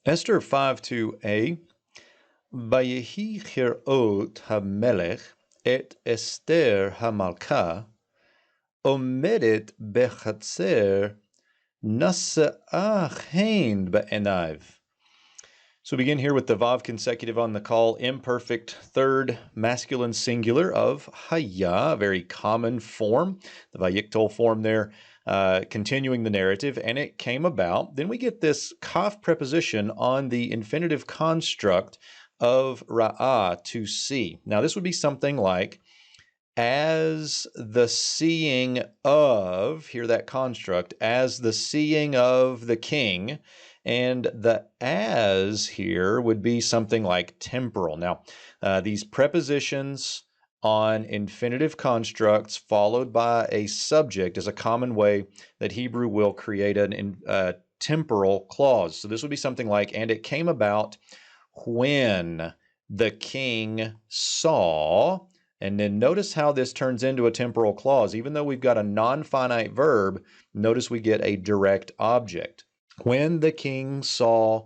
Esther 5:2a, Vayehi chirot hamelech et Esther hamalka omedet bechatzer nasa'ah hein ba'enaiv. So we begin here with the vav consecutive on the call, imperfect third masculine singular of haya, a very common form, the vayiktal form there, continuing the narrative, and it came about. Then we get this kaf preposition on the infinitive construct of ra'ah, to see. Now this would be something like, as the seeing of, hear that construct, as the seeing of the king, and the as here would be something like temporal. Now, these prepositions on infinitive constructs followed by a subject is a common way that Hebrew will create a temporal clause. So this would be something like, and it came about when the king saw. And then notice how this turns into a temporal clause. Even though we've got a non-finite verb, notice we get a direct object. When the king saw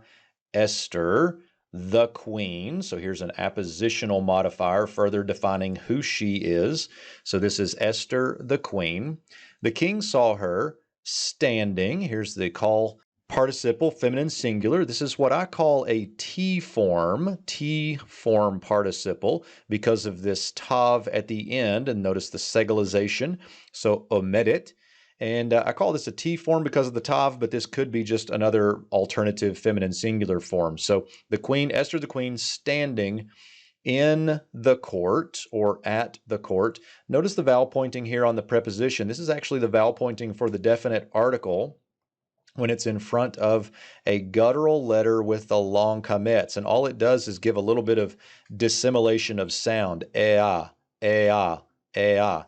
Esther, the queen, so here's an appositional modifier further defining who she is. So this is Esther, the queen. The king saw her standing. Here's the call participle, feminine singular. This is what I call a T-form participle because of this tav at the end, and notice the segalization, so omedet. And I call this a T-form because of the tav, but this could be just another alternative feminine singular form. So the queen, Esther the queen, standing in the court or at the court. Notice the vowel pointing here on the preposition. This is actually the vowel pointing for the definite article when it's in front of a guttural letter with the long kamets. And all it does is give a little bit of dissimilation of sound. Ea, ea, ea.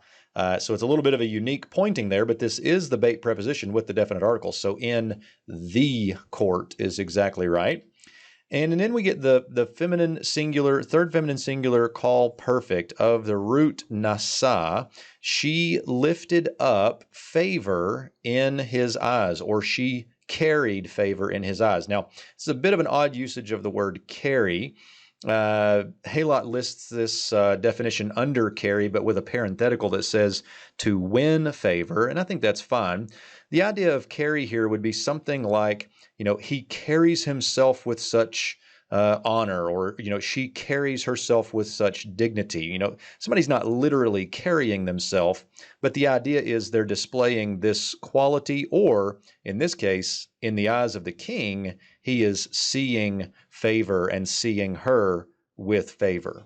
So it's a little bit of a unique pointing there, but this is the bait preposition with the definite article. So in the court is exactly right. And then we get the feminine singular, third feminine singular call perfect of the root nasa. She lifted up favor in his eyes, or she carried favor in his eyes. Now, it's a bit of an odd usage of the word carry. Halot lists this definition under carry, but with a parenthetical that says to win favor, and I think that's fine. The idea of carry here would be something like, he carries himself with such honor, or, she carries herself with such dignity. Somebody's not literally carrying themselves, but the idea is they're displaying this quality, or in this case, in the eyes of the king, he is seeing favor and seeing her with favor.